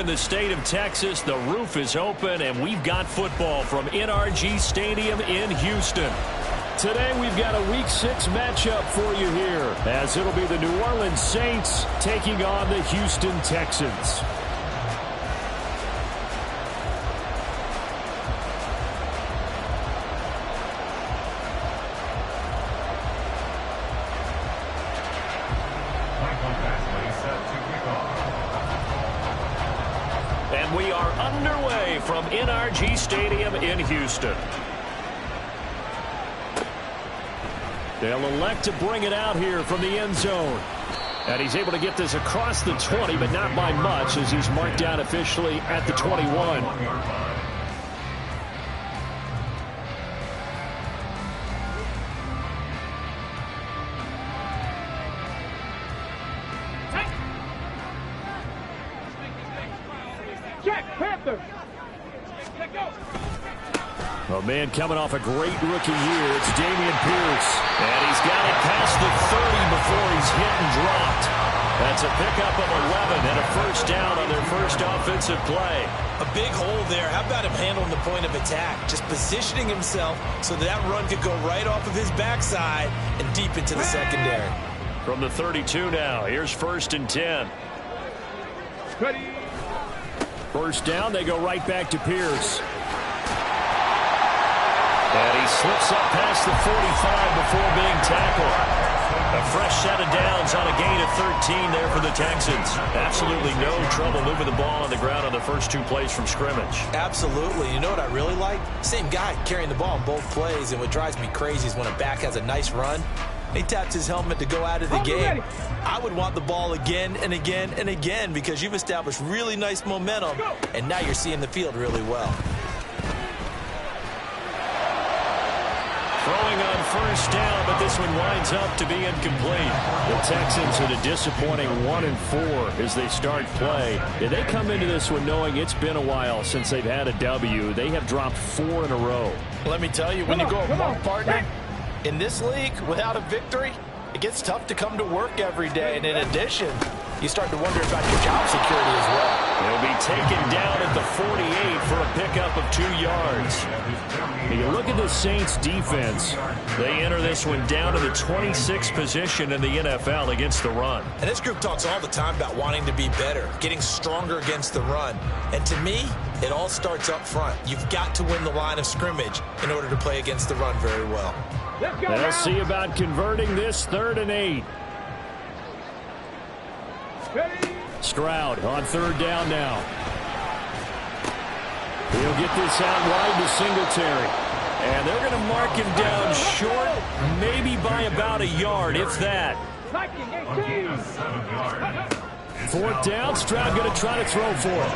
in the state of Texas. The roof is open, and we've got football from NRG Stadium in Houston. Today we've got a Week 6 matchup for you here, as it'll be the New Orleans Saints taking on the Houston Texans. And we are underway from NRG Stadium in Houston. They'll elect to bring it out here from the end zone. And he's able to get this across the 20, but not by much, as he's marked down officially at the 21. A man coming off a great rookie year. It's Dameon Pierce. And he's got it past the 30 before he's hit and dropped. That's a pickup of 11 and a first down on their first offensive play. A big hole there. How about him handling the point of attack? Just positioning himself so that run could go right off of his backside and deep into the secondary. From the 32 now, here's 1st and 10. Ready. First down, they go right back to Pierce. And he slips up past the 45 before being tackled. A fresh set of downs on a gain of 13 there for the Texans. Absolutely no trouble moving the ball on the ground on the first 2 plays from scrimmage. Absolutely. You know what I really like? Same guy carrying the ball in both plays, and what drives me crazy is when a back has a nice run, he taps his helmet to go out of the game. I would want the ball again and again and again because you've established really nice momentum, and now you're seeing the field really well. Throwing on first down, but this one winds up to be incomplete. The Texans at a disappointing 1-4 as they start play. They come into this one knowing it's been a while since they've had a W. They have dropped 4 in a row. Let me tell you, when you go a month, partner, in this league, without a victory, it gets tough to come to work every day. And in addition, you start to wonder about your job security as well. He'll be taken down at the 48 for a pickup of 2 yards. You look at the Saints defense. They enter this one down to the 26th position in the NFL against the run. And this group talks all the time about wanting to be better, getting stronger against the run. And to me, it all starts up front. You've got to win the line of scrimmage in order to play against the run very well. They'll see about converting this 3rd and 8. Stroud on 3rd down now. He'll get this out wide to Singletary. And they're going to mark him down short, maybe by about a yard, if that. 4th down, Stroud going to try to throw for it.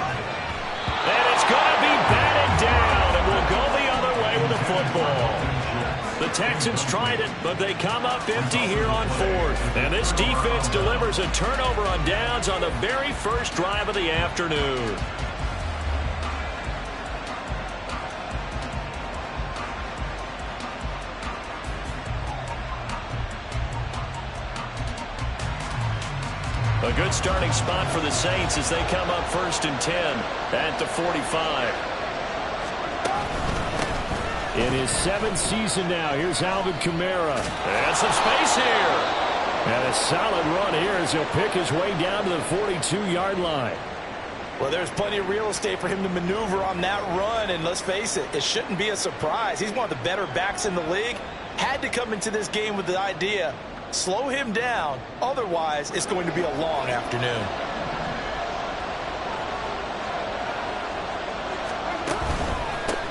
And it's going to be batted down, and we'll go the other way with the football. The Texans tried it, but they come up empty here on 4th. And this defense delivers a turnover on downs on the very first drive of the afternoon. A good starting spot for the Saints as they come up 1st and 10 at the 45. In his 7th season now, here's Alvin Kamara. And some space here. And a solid run here as he'll pick his way down to the 42-yard line. Well, there's plenty of real estate for him to maneuver on that run. And let's face it, it shouldn't be a surprise. He's one of the better backs in the league. Had to come into this game with the idea, slow him down. Otherwise, it's going to be a long afternoon.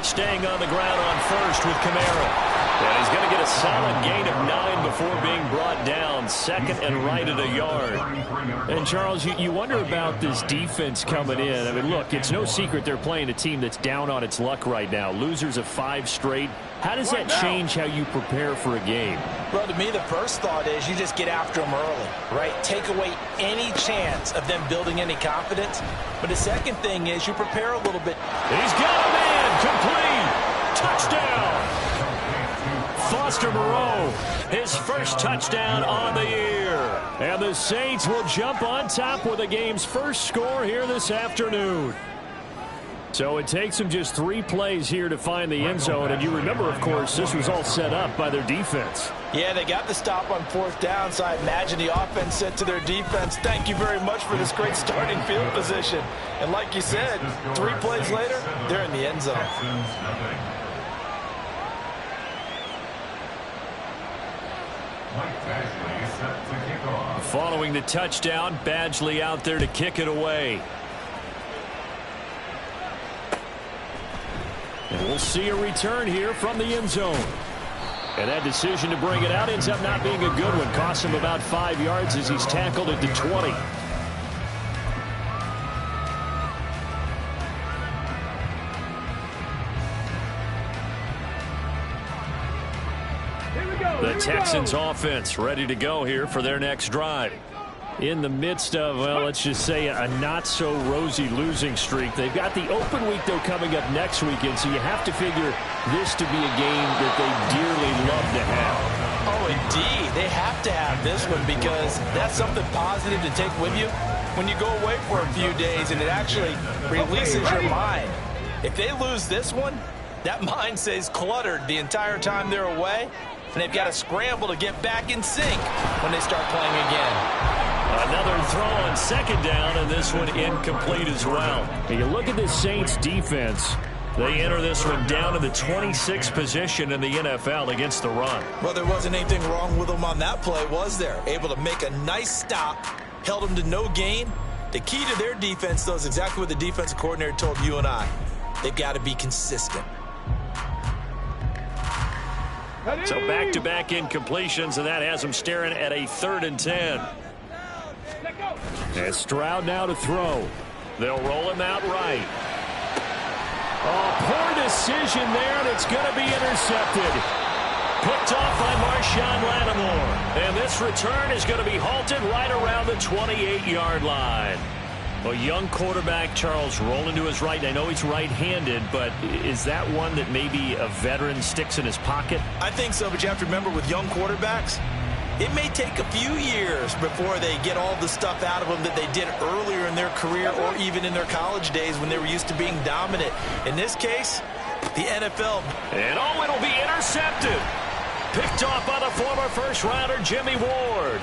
Staying on the ground on 1st with Kamara. And he's going to get a solid gain of 9 before being brought down. 2nd and right at a yard. And, Charles, you wonder about this defense coming in. I mean, look, it's no secret they're playing a team that's down on its luck right now. Losers of 5 straight. How does that change how you prepare for a game? Well, to me, the first thought is you just get after them early, right? Take away any chance of them building any confidence. But the second thing is you prepare a little bit. He's got a man. Complete. Touchdown. Foster Moreau, his first touchdown on the year. And the Saints will jump on top with the game's first score here this afternoon. So it takes them just 3 plays here to find the end zone. And you remember, of course, this was all set up by their defense. Yeah, they got the stop on 4th down, so I imagine the offense said to their defense, thank you very much for this great starting field position. And like you said, 3 plays later, they're in the end zone. Following the touchdown, Badgley out there to kick it away. And we'll see a return here from the end zone. And that decision to bring it out ends up not being a good one. Costs him about 5 yards as he's tackled at the 20. The Texans offense ready to go here for their next drive. In the midst of, well, let's just say a not-so-rosy losing streak. They've got the open week, though, coming up next weekend, so you have to figure this to be a game that they dearly love to have. Oh, indeed. They have to have this one because that's something positive to take with you when you go away for a few days, and it actually releases your mind. If they lose this one, that mind stays cluttered the entire time they're away, and they've got to scramble to get back in sync when they start playing again. Another throw on 2nd down, and this one incomplete as well. And you look at this Saints defense. They enter this one down to the 26th position in the NFL against the run. Well, there wasn't anything wrong with them on that play, was there? Able to make a nice stop, held them to no gain. The key to their defense, though, is exactly what the defensive coordinator told you and I. They've got to be consistent. So back-to-back incompletions, and that has them staring at a 3rd and 10. And Stroud now to throw. They'll roll him out right. Oh, poor decision there, and it's going to be intercepted. Picked off by Marshawn Lattimore. And this return is going to be halted right around the 28-yard line. A young quarterback, Charles, rolling to his right. I know he's right-handed, but is that one that maybe a veteran sticks in his pocket? I think so, but you have to remember with young quarterbacks, it may take a few years before they get all the stuff out of them that they did earlier in their career or even in their college days when they were used to being dominant. In this case, the NFL. And oh, it'll be intercepted. Picked off by the former first-rounder Jimmy Ward.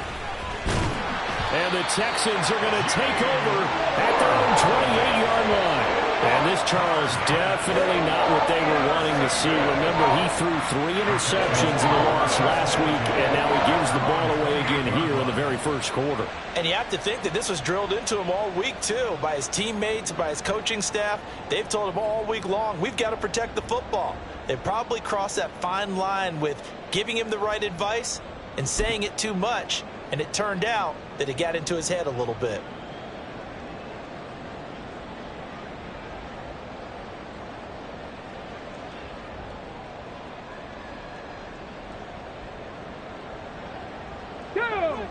And the Texans are going to take over at their own 28-yard line. And this, Charles, definitely not what they were wanting to see. Remember, he threw 3 interceptions in the loss last week, and now he gives the ball away again here in the very first quarter. And you have to think that this was drilled into him all week, too, by his teammates, by his coaching staff. They've told him all week long, we've got to protect the football. They probably crossed that fine line with giving him the right advice and saying it too much. And it turned out that it got into his head a little bit.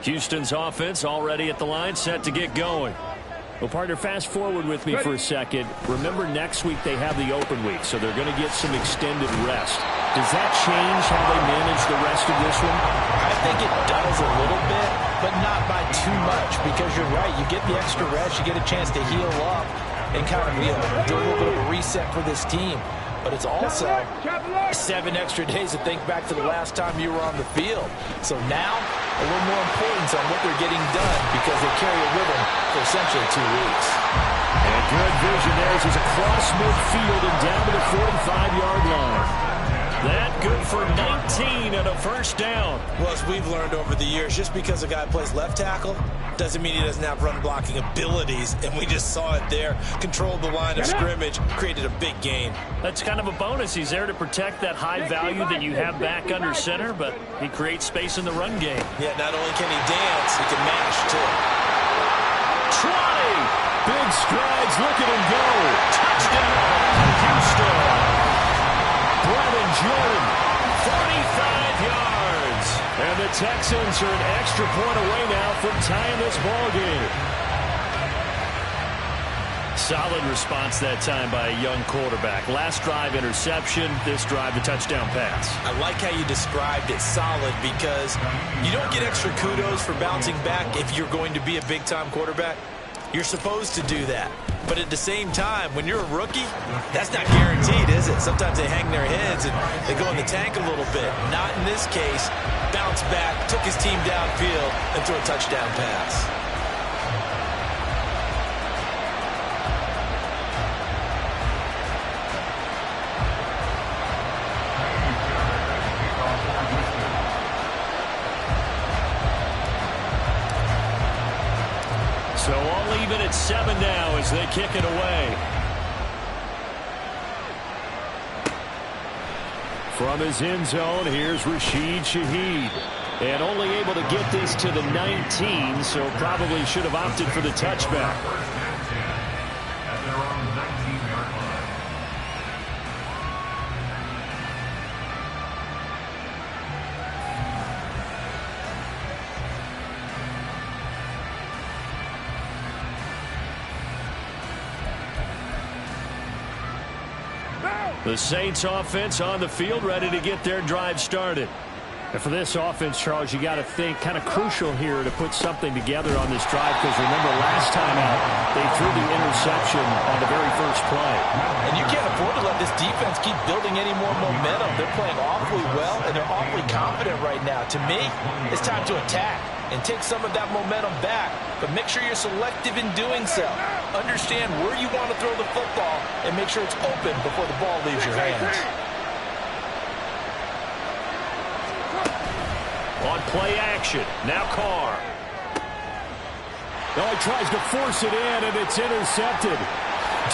Houston's offense already at the line, set to get going. Well, partner, fast forward with me for a second. Remember, next week they have the open week, so they're going to get some extended rest. Does that change how they manage the rest of this one? I think it does a little bit, but not by too much, because you're right. You get the extra rest, you get a chance to heal up and kind of do a little bit of a reset for this team. But it's also 7 extra days to think back to the last time you were on the field. So now, a little more importance on what they're getting done because they carry it with them for essentially 2 weeks. And good vision there as he's across midfield and down to the 45-yard line. That good for 19 and a first down. Well, as we've learned over the years, just because a guy plays left tackle doesn't mean he doesn't have run-blocking abilities, and we just saw it there. Controlled the line of scrimmage, created a big gain. That's kind of a bonus. He's there to protect that high value that you have back under center, but he creates space in the run game. Yeah, not only can he dance, he can mash, too. 20! Big strides, look at him go. Touchdown, Houston. Brevin Jordan, 45 yards. And the Texans are an extra point away now from tying this ball game. solid response that time by a young quarterback. Last drive, interception. This drive, the touchdown pass. I like how you described it, solid, because you don't get extra kudos for bouncing back if you're going to be a big-time quarterback. You're supposed to do that. But at the same time, when you're a rookie, that's not guaranteed, is it? Sometimes they hang their heads and they go in the tank a little bit. Not in this case. Bounced back, took his team downfield, and threw a touchdown pass. So all even at 7 now as they kick it away. From his end zone, here's Rashid Shaheed. And only able to get this to the 19, so probably should have opted for the touchback. The Saints offense on the field, ready to get their drive started. And for this offense, Charles, you got to think kind of crucial here to put something together on this drive, because remember last time out they threw the interception on the very first play. And you can't afford to let this defense keep building any more momentum. They're playing awfully well, and they're awfully confident right now. To me, it's time to attack and take some of that momentum back, but make sure you're selective in doing so. Understand where you want to throw the football and make sure it's open before the ball leaves your hands. On play action, now Carr. Oh, he tries to force it in, and it's intercepted.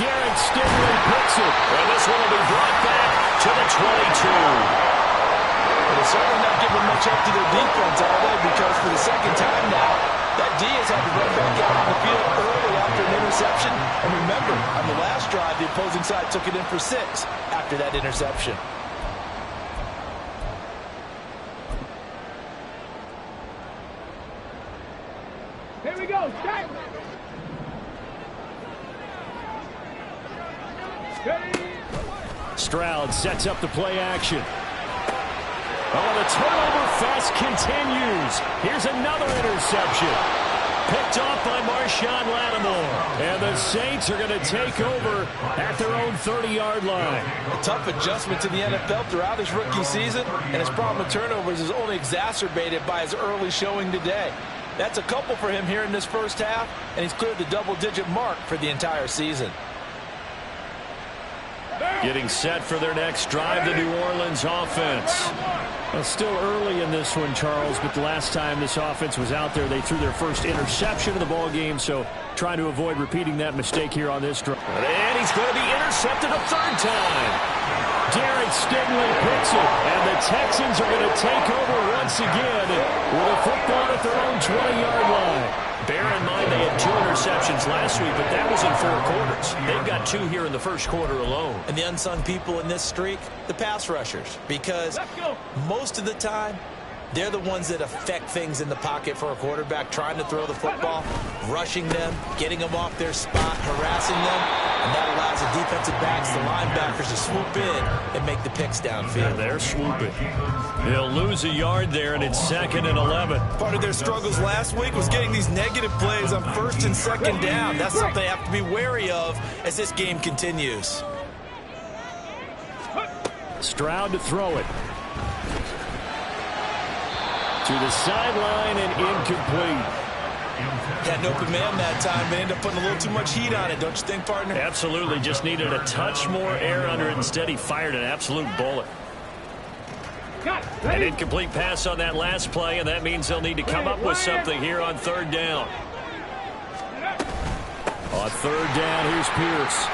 Derek Stingley picks it. And this one will be brought back to the 22. They're certainly not giving much up to their defense, are they? Because for the second time now, that D has had to run back out on the field early after an interception. And remember, on the last drive, the opposing side took it in for 6 after that interception. Here we go. Start. Stroud sets up the play action. Oh, the turnover fest continues. Here's another interception. Picked off by Marshawn Lattimore. And the Saints are going to take over at their own 30-yard line. A tough adjustment to the NFL throughout his rookie season, and his problem with turnovers is only exacerbated by his early showing today. That's a couple for him here in this first half, and he's cleared the double-digit mark for the entire season. Getting set for their next drive, the New Orleans offense. Well, still early in this one, Charles, but the last time this offense was out there, they threw their first interception of the ball game, so trying to avoid repeating that mistake here on this drive. And he's going to be intercepted a third time. Derek Stingley picks it, and the Texans are going to take over once again with a football at their own 20-yard line. Bear in mind they had 2 interceptions last week, but that was in 4 quarters. They've got 2 here in the first quarter alone. And the unsung people in this streak, the pass rushers, because most of the time, they're the ones that affect things in the pocket for a quarterback, trying to throw the football, rushing them, getting them off their spot, harassing them, and that allows the defensive backs, the linebackers, to swoop in and make the picks downfield. Yeah, they're swooping. They'll lose a yard there, and it's 2nd and 11. Part of their struggles last week was getting these negative plays on 1st and 2nd down. That's something they have to be wary of as this game continues. Stroud to throw it. To the sideline and incomplete. Had an open man that time, but ended up putting a little too much heat on it, don't you think, partner? Absolutely. Just needed a touch more air under it. Instead, he fired an absolute bullet. An incomplete pass on that last play, and that means they'll need to come up with something here on 3rd down. On 3rd down, here's Pierce.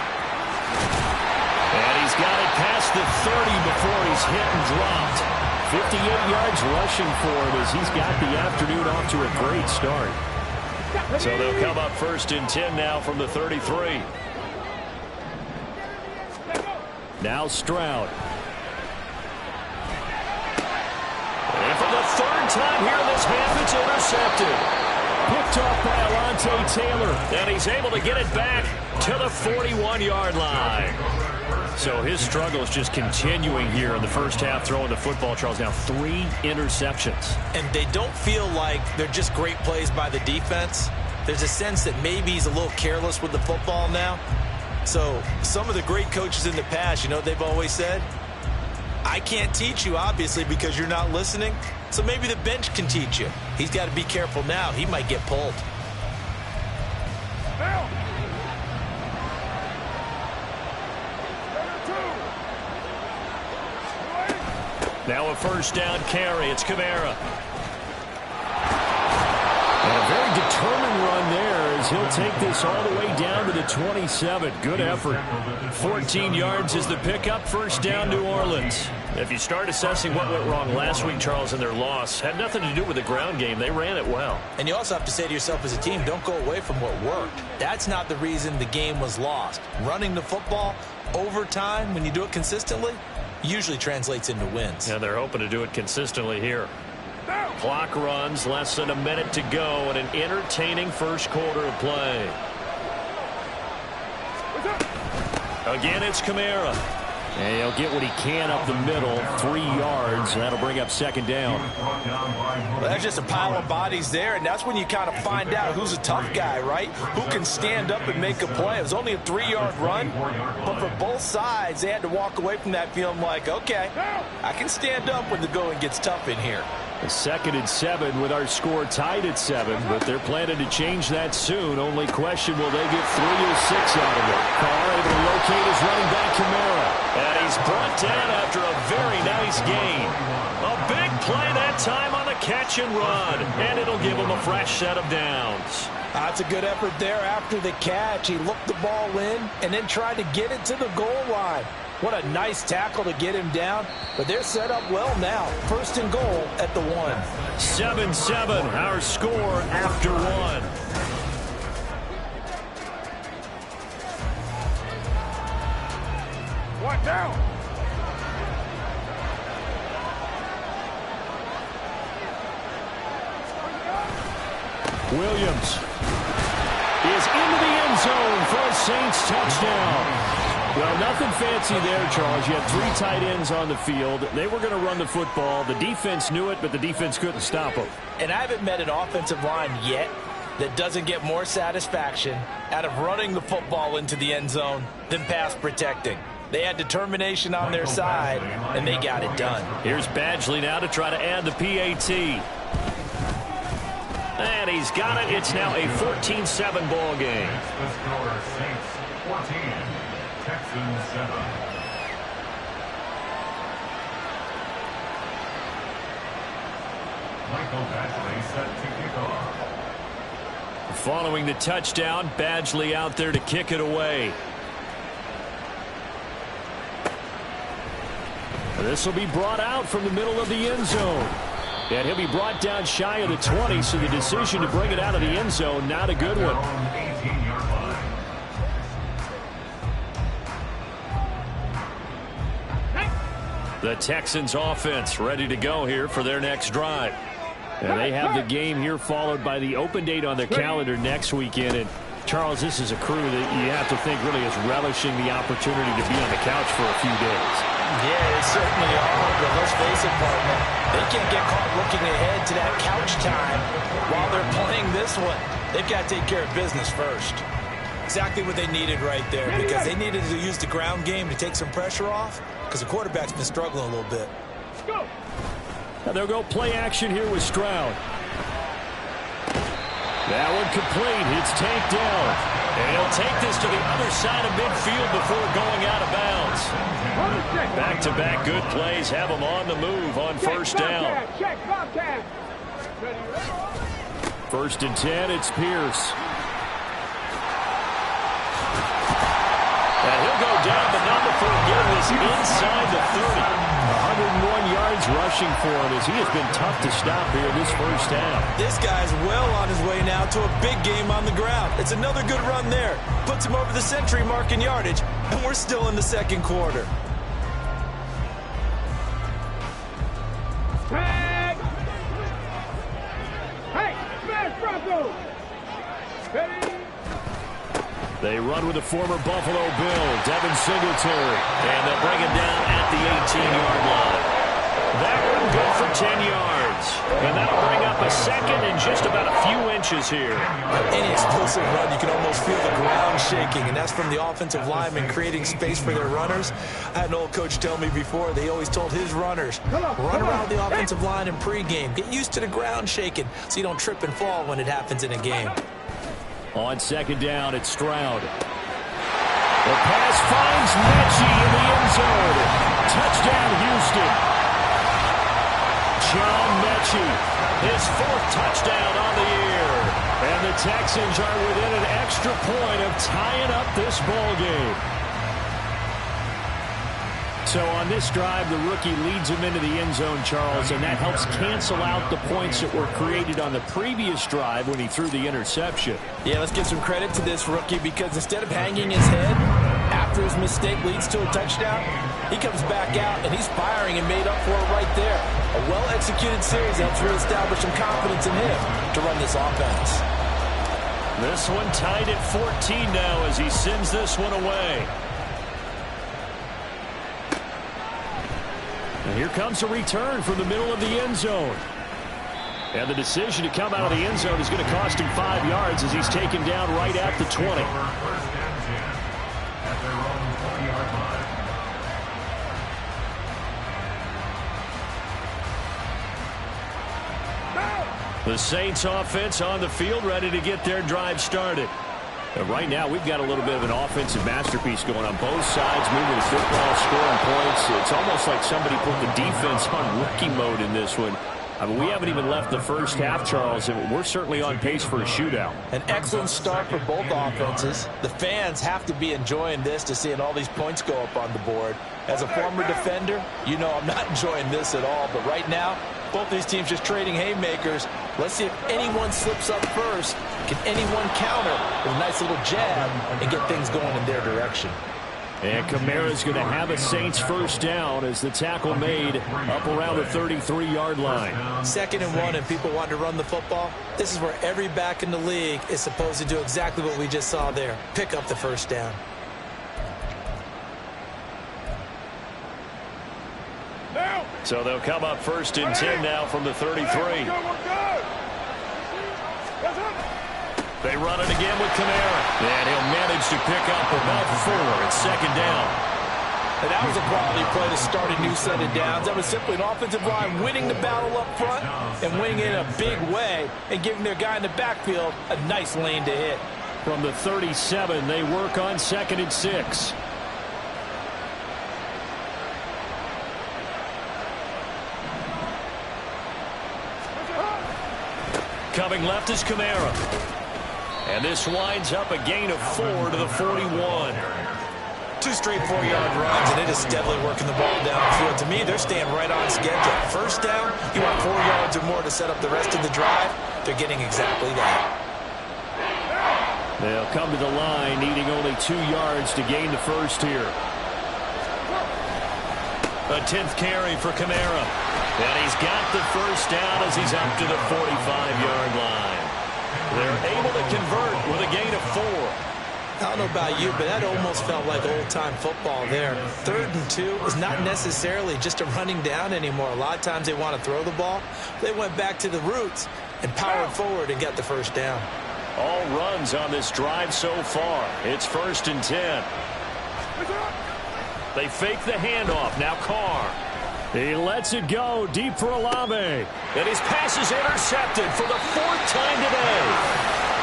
And he's got it past the 30 before he's hit and dropped. 58 yards rushing for him as he's got the afternoon off to a great start. So they'll come up 1st and 10 now from the 33. Now Stroud. And for the 3rd time here in this half, it's intercepted. Picked off by Alontae Taylor, and he's able to get it back to the 41-yard line. So his struggle is just continuing here in the first half throwing the football, Charles. Now 3 interceptions. And they don't feel like they're just great plays by the defense. There's a sense that maybe he's a little careless with the football now. So some of the great coaches in the past, you know what they've always said? I can't teach you, obviously, because you're not listening. So maybe the bench can teach you. He's got to be careful now. He might get pulled. Now a first down carry. It's Kamara. And a very determined run there as he'll take this all the way down to the 27. Good effort. 14 yards is the pickup. First down, New Orleans. If you start assessing what went wrong last week, Charles, in their loss, had nothing to do with the ground game. They ran it well. And you also have to say to yourself as a team, don't go away from what worked. That's not the reason the game was lost. Running the football over time, when you do it consistently, usually translates into wins. And they're hoping to do it consistently here. Clock runs, less than a minute to go, and an entertaining first quarter of play. Again, it's Kamara. And he'll get what he can up the middle, 3 yards. That'll bring up second down. Well, that's just a pile of bodies there, and that's when you kind of find out who's a tough guy, right? Who can stand up and make a play. It was only a 3-yard run, but for both sides, they had to walk away from that feeling like, okay, I can stand up when the going gets tough in here. A 2nd and 7 with our score tied at 7, but they're planning to change that soon. Only question, will they get 3 or 6 out of it? Carr able to locate his running back, Kamara. And he's brought down after a very nice gain. A big play that time on the catch and run, and it'll give him a fresh set of downs. That's a good effort there after the catch. He looked the ball in and then tried to get it to the goal line. What a nice tackle to get him down, but they're set up well now. First and goal at the 1. 7-7, our score after 1. What now? Williams is into the end zone for a Saints touchdown. Well, nothing fancy there, Charles. You had 3 tight ends on the field. They were going to run the football. The defense knew it, but the defense couldn't stop them. And I haven't met an offensive line yet that doesn't get more satisfaction out of running the football into the end zone than pass protecting. They had determination on their side, and they got it done. Here's Badgley now to try to add the PAT. And he's got it. It's now a 14-7 ball game. The score, Saints 14, Texans 7. Michael Badgley set to kick off. Following the touchdown, Badgley out there to kick it away. This will be brought out from the middle of the end zone. And he'll be brought down shy of the 20, so the decision to bring it out of the end zone, not a good one. The Texans offense ready to go here for their next drive. And they have the game here followed by the open date on their calendar next weekend. And Charles, this is a crew that you have to think really is relishing the opportunity to be on the couch for a few days. Yeah, they certainly are, but let's face it, partner. They can't get caught looking ahead to that couch time while they're playing this one. They've got to take care of business first. Exactly what they needed right there, because they needed to use the ground game to take some pressure off, because the quarterback's been struggling a little bit. Go. Now they'll go play action here with Stroud. That one complete. It's tanked down. And he'll take this to the other side of midfield before going out of bounds. Back-to-back good plays have them on the move on first down. Check, Bobcat. First and 10, it's Pierce. And he'll go down the number for getting this inside the 30. 101 yards rushing for him as he has been tough to stop here in this first half. This guy's well on his way now to a big game on the ground. It's another good run there. Puts him over the century mark in yardage, and we're still in the second quarter. Tag. Hey, smash Bronco. They run with the former Buffalo Bill, Devin Singletary, and they'll bring him down at the 18-yard line. That one good for 10 yards. And that'll bring up a second and just about a few inches here. Any explosive run, you can almost feel the ground shaking, and that's from the offensive linemen creating space for their runners. I had an old coach tell me before, they always told his runners, run around the offensive line in pregame. Get used to the ground shaking so you don't trip and fall when it happens in a game. On second down, it's Stroud. The pass finds Mechie in the end zone. Touchdown, Houston. John Mechie, his 4th touchdown on the year. And the Texans are within an extra point of tying up this ball game. So on this drive, the rookie leads him into the end zone, Charles, and that helps cancel out the points that were created on the previous drive when he threw the interception. Yeah, let's give some credit to this rookie because instead of hanging his head after his mistake leads to a touchdown, he comes back out and he's firing and made up for it right there. A well-executed series helps reestablish some confidence in him to run this offense. This one tied at 14 now as he sends this one away. And here comes a return from the middle of the end zone. And the decision to come out of the end zone is going to cost him 5 yards as he's taken down right at the 20. The Saints offense on the field ready to get their drive started. And right now we've got a little bit of an offensive masterpiece going on both sides, moving the football, scoring points. It's almost like somebody put the defense on rookie mode in this one. I mean, we haven't even left the first half, Charles, and we're certainly on pace for a shootout. An excellent start for both offenses. The fans have to be enjoying this to seeing all these points go up on the board. As a former defender, you know I'm not enjoying this at all, but right now, both these teams just trading haymakers. Let's see if anyone slips up first. Can anyone counter with a nice little jab and get things going in their direction? And Kamara's going to have a Saints first down as the tackle made up around the 33-yard line. 2nd and 1 and people want to run the football. This is where every back in the league is supposed to do exactly what we just saw there. Pick up the first down. So they'll come up 1st and 10 now from the 33. They run it again with Kamara. And he'll manage to pick up about 4 at 2nd down. And that was a quality play to start a new set of downs. That was simply an offensive line winning the battle up front and winning it in a big way and giving their guy in the backfield a nice lane to hit. From the 37, they work on 2nd and 6. Coming left is Kamara. And this winds up a gain of 4 to the 41. 2 straight 4-yard runs, and it is steadily working the ball down the field. To me, they're staying right on schedule. First down, you want 4 yards or more to set up the rest of the drive. They're getting exactly that. They'll come to the line, needing only 2 yards to gain the first here. A 10th carry for Kamara. And he's got the first down as he's up to the 45-yard line. They're able to convert with a gain of 4. I don't know about you, but that almost felt like old-time football there. 3rd and 2 is not necessarily just a running down anymore. A lot of times they want to throw the ball. They went back to the roots and powered forward and got the first down. All runs on this drive so far. It's 1st and 10. They fake the handoff. Now Carr. He lets it go deep for Olave. And his pass is intercepted for the 4th time today.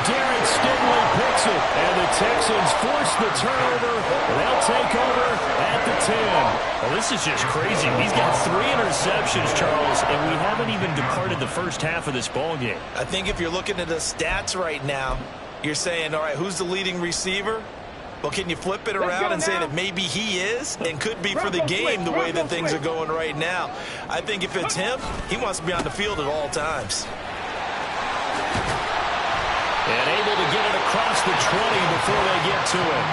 Derek Stingley picks it. And the Texans force the turnover. They'll take over at the 10. Well, this is just crazy. He's got 3 interceptions, Charles, and we haven't even departed the first half of this ball game. I think if you're looking at the stats right now, you're saying, all right, who's the leading receiver? Well, can you flip it around and say that maybe he is and could be for the game the way that things are going right now? I think if it's him, he wants to be on the field at all times. And able to get it across the 20 before they get to it.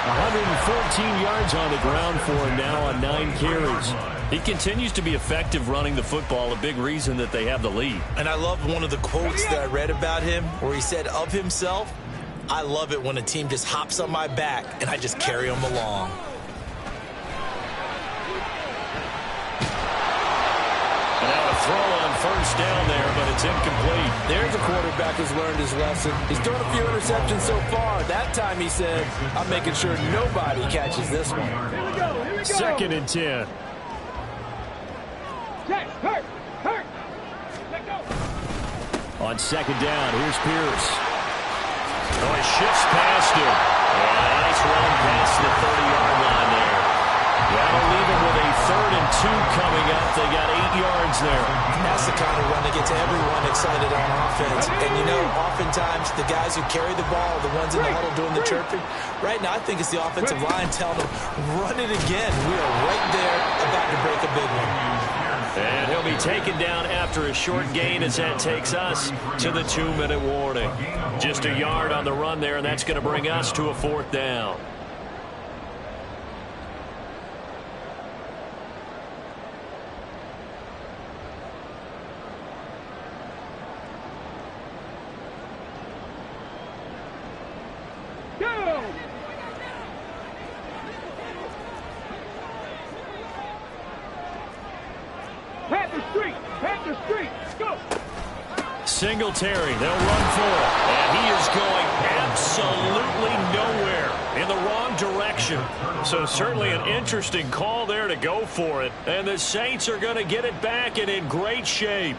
114 yards on the ground for him now on 9 carries. He continues to be effective running the football, a big reason that they have the lead. And I love one of the quotes that I read about him where he said of himself, I love it when a team just hops on my back and I just carry them along. And now a throw on first down there, but it's incomplete. There's a quarterback who's learned his lesson. He's thrown a few interceptions so far. That time he said, I'm making sure nobody catches this one. Here we go. Here we go. 2nd and 10. Check. Hurt. Let go. On 2nd down, here's Pierce. Oh, he shifts past him. Yeah, nice run past the 30-yard line there. That'll leave him with a 3rd and 2 coming up. They got 8 yards there. That's the kind of run that gets everyone excited on offense. And, you know, oftentimes the guys who carry the ball are the ones in the huddle doing the chirping. Right now, I think it's the offensive line telling them, run it again. We are right there about to break a big one. And he'll be taken down after a short gain as that takes us to the 2-minute warning. Just a yard on the run there, and that's going to bring us to a 4th down. Go. Pat the street. Go. Singletary, they'll run for it. And he is going absolutely nowhere in the wrong direction. So certainly an interesting call there to go for it. And the Saints are going to get it back and in great shape.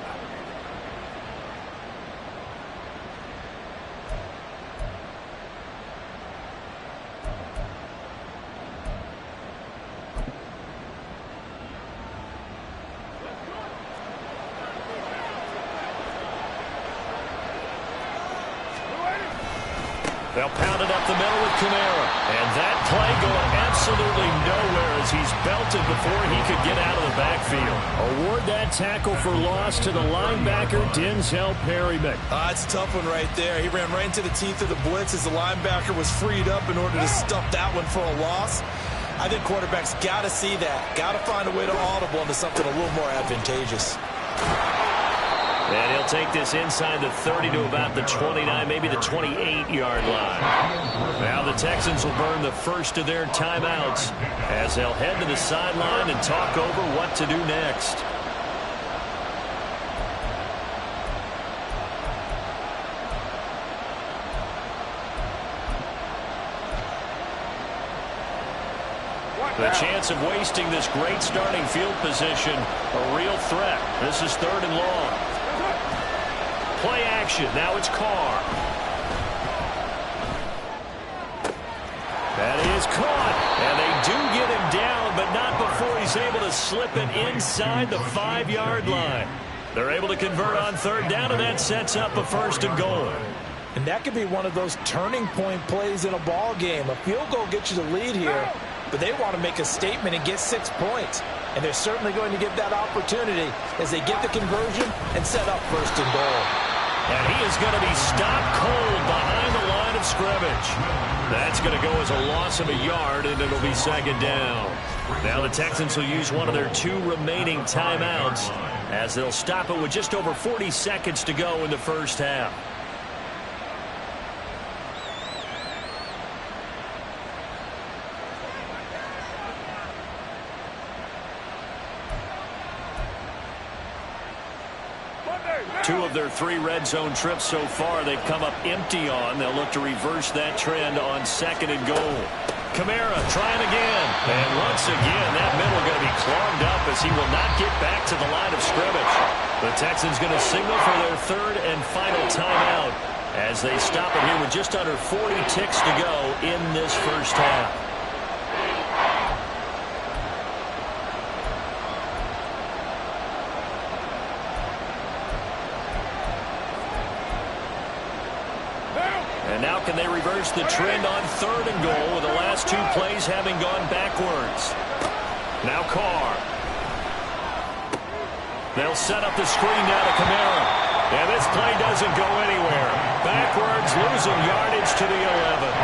They'll pound it up the middle with Kamara. And that play going absolutely nowhere as he's belted before he could get out of the backfield. Award that tackle for loss to the linebacker, Denzel Perryman. It's a tough one right there. He ran right into the teeth of the blitz as the linebacker was freed up in order to stuff that one for a loss. I think quarterbacks got to see that. Got to find a way to audible into something a little more advantageous. And he'll take this inside the 30 to about the 29, maybe the 28-yard line. Now the Texans will burn the first of their timeouts as they'll head to the sideline and talk over what to do next. The chance of wasting this great starting field position, a real threat. This is 3rd and long. Play action. Now it's Carr. That is caught. And they do get him down, but not before he's able to slip it inside the 5-yard line. They're able to convert on 3rd down, and that sets up a 1st and goal. And that could be one of those turning point plays in a ball game. A field goal gets you the lead here, but they want to make a statement and get 6 points. And they're certainly going to get that opportunity as they get the conversion and set up 1st and goal. And he is going to be stopped cold behind the line of scrimmage. That's going to go as a loss of a yard, and it'll be 2nd down. Now the Texans will use one of their 2 remaining timeouts as they'll stop it with just over 40 seconds to go in the first half. Two of their 3 red zone trips so far they've come up empty on. They'll look to reverse that trend on 2nd and goal. Kamara trying again. And once again, that middle going to be clogged up as he will not get back to the line of scrimmage. The Texans going to signal for their 3rd and final timeout as they stop it here with just under 40 ticks to go in this first half. And now can they reverse the trend on 3rd and goal with the last 2 plays having gone backwards. Now Carr. They'll set up the screen now to Kamara. And this play doesn't go anywhere. Backwards, losing yardage to the 11.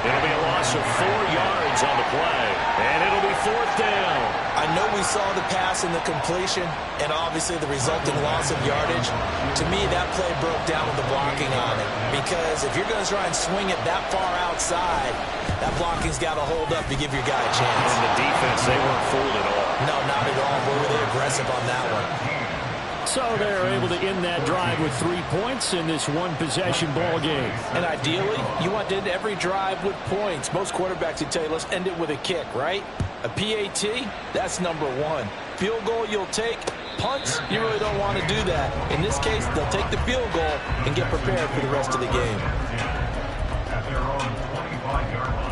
It'll be a loss of 4 yards on the play. And it'll be 4th down. I know we saw the pass and the completion and obviously the resulting loss of yardage, to me that play broke down with the blocking on it. Because if you're going to try and swing it that far outside, that blocking's got to hold up to give your guy a chance. And the defense, they weren't fooled at all. No, not at all. We're really aggressive on that one. So they're able to end that drive with 3 points in this one-possession ball game. And ideally, you want to end every drive with points. Most quarterbacks would tell you, let's end it with a kick, right? A PAT, that's number one. Field goal you'll take. Punts, you really don't want to do that. In this case, they'll take the field goal and get prepared for the rest of the game. At their own 25-yard line.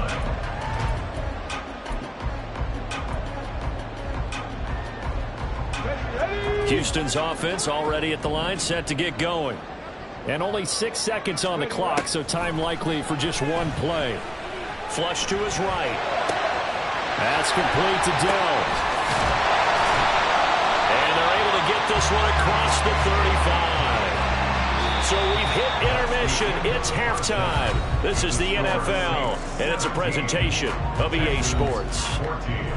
Houston's offense already at the line, set to get going. And only 6 seconds on the clock, so time likely for just one play. Flush to his right. That's complete to Dell. And they're able to get this one across the 35. So we've hit intermission. It's halftime. This is the NFL, and it's a presentation of EA Sports. 14.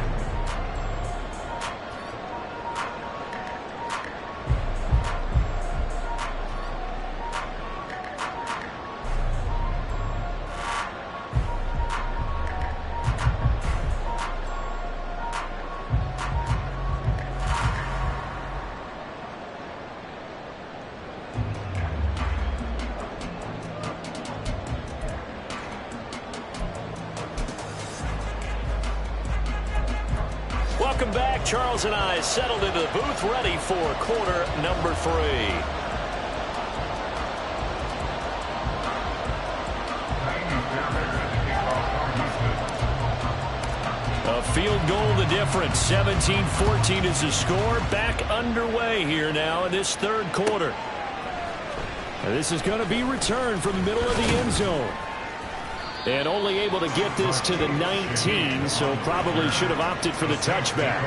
Welcome back. Charles and I settled into the booth, ready for quarter number 3. A field goal the difference. 17-14 is the score. Back underway here now in this third quarter. And this is going to be returned from the middle of the end zone. And only able to get this to the 19, so probably should have opted for the touchback.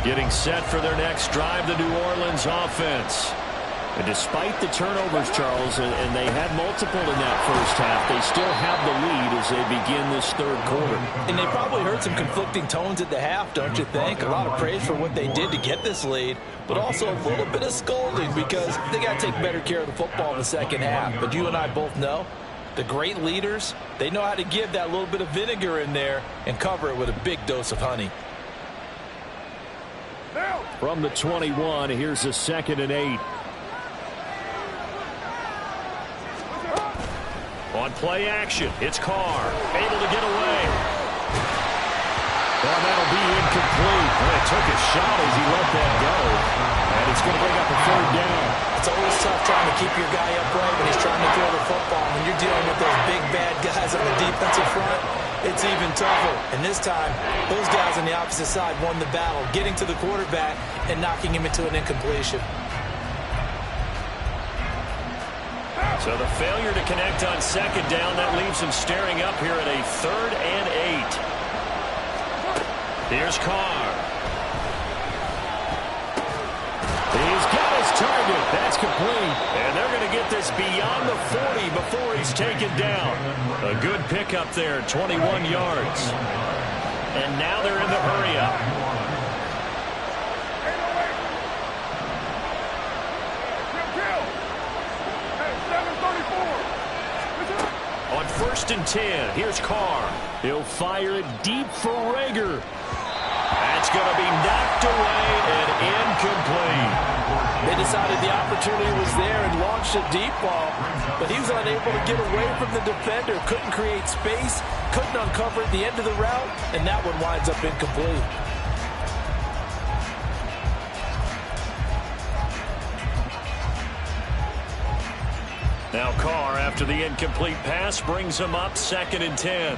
Getting set for their next drive, the New Orleans offense. And despite the turnovers, Charles, and they had multiple in that first half, they still have the lead as they begin this third quarter. And they probably heard some conflicting tones at the half, don't you think? A lot of praise for what they did to get this lead, but also a little bit of scolding because they got to take better care of the football in the second half. But you and I both know the great leaders, they know how to give that little bit of vinegar in there and cover it with a big dose of honey. From the 21, here's a 2nd and 8. On play action, it's Carr, able to get away. Well, that'll be incomplete. Well, it took a shot as he let that go. And it's going to bring up a 3rd down. It's always tough trying to keep your guy upright when he's trying to throw the football. When you're dealing with those big, bad guys on the defensive front, it's even tougher. And this time, those guys on the opposite side won the battle, getting to the quarterback and knocking him into an incompletion. So the failure to connect on 2nd down, that leaves him staring up here at a 3rd and 8. Here's Carr. He's got his target. That's complete. And they're going to get this beyond the 40 before he's taken down. A good pickup there, 21 yards. And now they're in the hurry-up. On 1st and 10, here's Carr. He'll fire it deep for Rager. That's going to be knocked away and incomplete. They decided the opportunity was there and launched a deep ball, but he was unable to get away from the defender, couldn't create space, couldn't uncover at the end of the route, and that one winds up incomplete. Now Carr, after the incomplete pass, brings him up 2nd and 10.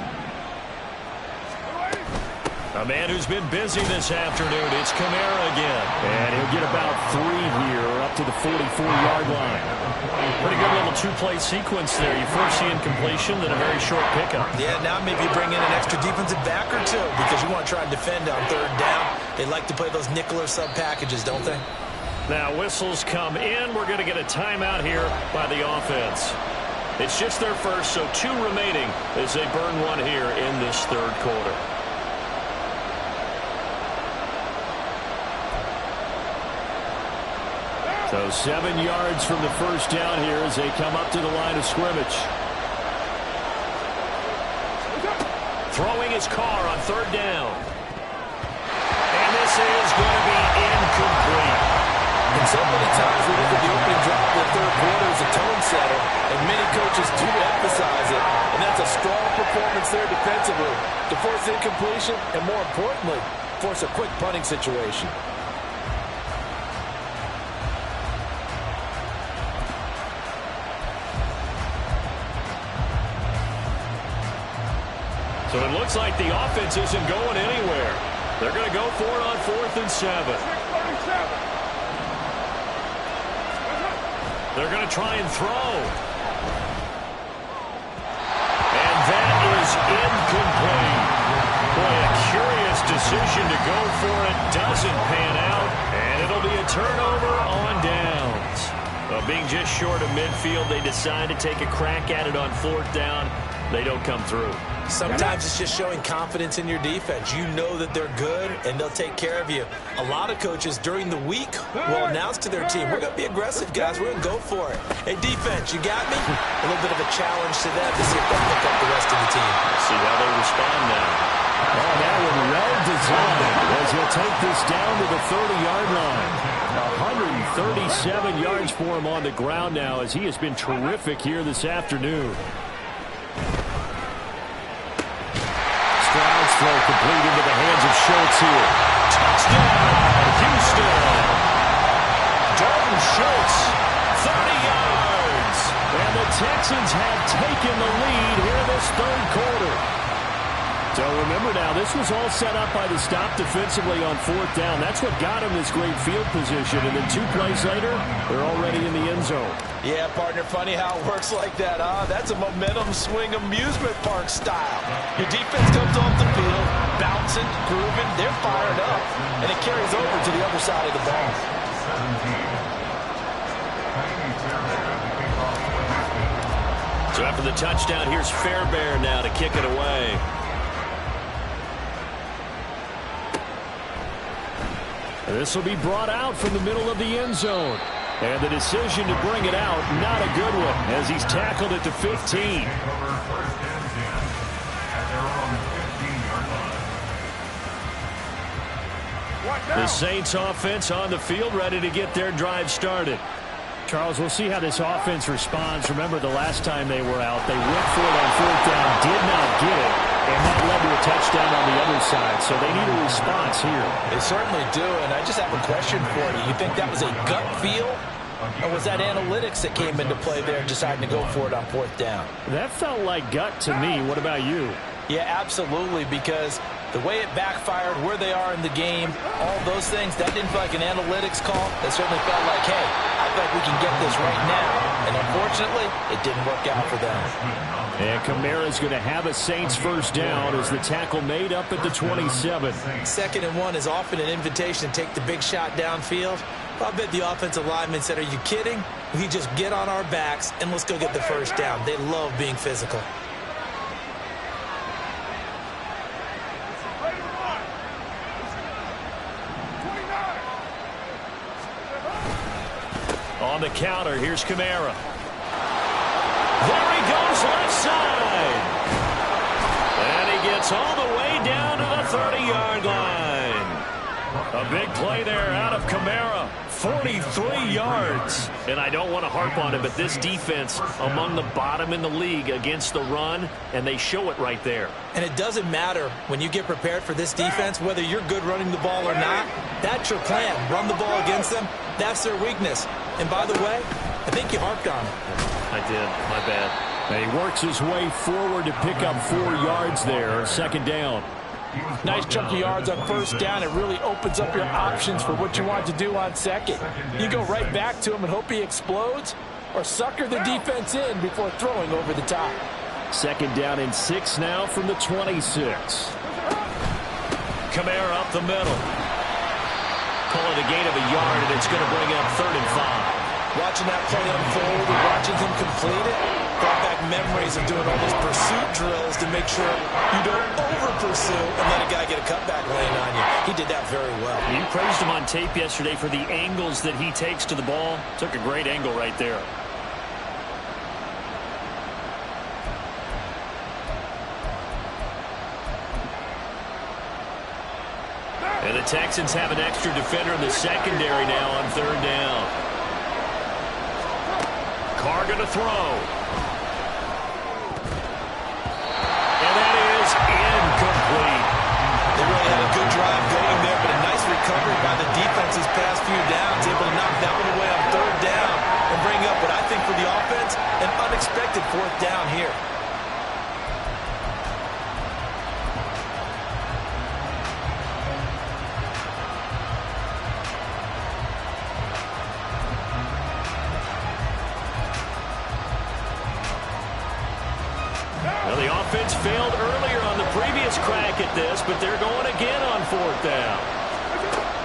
A man who's been busy this afternoon, it's Kamara again. And he'll get about 3 here, up to the 44-yard line. Pretty good little two-play sequence there. You force the incompletion, then a very short pickup. Yeah, now maybe you bring in an extra defensive back or two because you want to try and defend on third down. They like to play those nickel or sub packages, don't they? Now whistles come in. We're going to get a timeout here by the offense. It's just their first, so 2 remaining as they burn one here in this third quarter. So 7 yards from the first down here as they come up to the line of scrimmage. Throwing his car on third down. And this is going to be incomplete. And so many times we look at the opening drive of the third quarter as a tone setter, and many coaches do emphasize it. And that's a strong performance there defensively to force incompletion and, more importantly, force a quick punting situation. So it looks like the offense isn't going anywhere. They're going to go for it on 4th and 7. They're going to try and throw. And that is incomplete. Boy, a curious decision to go for it. Doesn't pan out. And it'll be a turnover on downs. Well, being just short of midfield, they decide to take a crack at it on 4th down. They don't come through. Sometimes it's just showing confidence in your defense. You know that they're good, and they'll take care of you. A lot of coaches during the week will announce to their team, we're going to be aggressive, guys. We're going to go for it. Hey, defense, you got me? A little bit of a challenge to them to see if they'll pick up the rest of the team. See how they respond now. Oh, that one well designed as he'll take this down to the 30-yard line. 137 yards for him on the ground now as he has been terrific here this afternoon. Stroud's throw complete into the hands of Schultz here. Touchdown, Houston. Dalton Schultz, 30 yards. And the Texans have taken the lead here this third quarter. So remember now, this was all set up by the stop defensively on 4th down. That's what got him this great field position. And then 2 plays later, they're already in the end zone. Yeah, partner, funny how it works like that, huh? That's a momentum swing amusement park style. Your defense comes off the field, bouncing, grooving, they're fired up, and it carries over to the other side of the ball. So after the touchdown, here's Fairbairn now to kick it away. This will be brought out from the middle of the end zone. And the decision to bring it out, not a good one, as he's tackled at the 15. The Saints offense on the field, ready to get their drive started. Charles, we'll see how this offense responds. Remember, the last time they were out, they went for it on 4th down, did not get it, and that led to a touchdown on the other side. So they need a response here. They certainly do, and I just have a question for you. You think that was a gut feel, or was that analytics that came into play there deciding to go for it on 4th down? That felt like gut to me. What about you? Yeah, absolutely, because the way it backfired, where they are in the game, all those things, that didn't feel like an analytics call. That certainly felt like, hey, I feel like we can get this right now. And unfortunately, it didn't work out for them. And Kamara's going to have a Saints first down as the tackle made up at the 27. 2nd and 1 is often an invitation to take the big shot downfield. I bet the offensive lineman said, are you kidding? We just get on our backs and let's go get the first down. They love being physical. On the counter, here's Kamara. There he goes left side. And he gets all the way down to the 30-yard line. A big play there out of Kamara. 43 yards. And I don't want to harp on it, but this defense among the bottom in the league against the run, and they show it right there. And it doesn't matter when you get prepared for this defense, whether you're good running the ball or not. That's your plan. Run the ball against them. That's their weakness. And by the way, I think you harped on it. I did. My bad. And he works his way forward to pick up 4 yards there. 2nd down. Nice chunk of yards on 1st down. It really opens up your options for what you want to do on 2nd. You go right back to him and hope he explodes, or sucker the defense in before throwing over the top. 2nd down and 6 now from the 26. Kamara up the middle. Call it a gain of a yard, and it's going to bring up 3rd and 5. Watching that play unfold and watching him complete it brought back memories of doing all those pursuit drills to make sure you don't over-pursue and let a guy get a cutback lane on you. He did that very well. You praised him on tape yesterday for the angles that he takes to the ball. Took a great angle right there. And the Texans have an extra defender in the secondary now on 3rd down. Carr going to throw. And that is incomplete. They really had a good drive going there, but a nice recovery by the defense's past few downs, able to knock that one away on 3rd down and bring up what I think for the offense, an unexpected 4th down here. Well, the offense failed earlier on the previous crack at this, but they're going again on 4th down.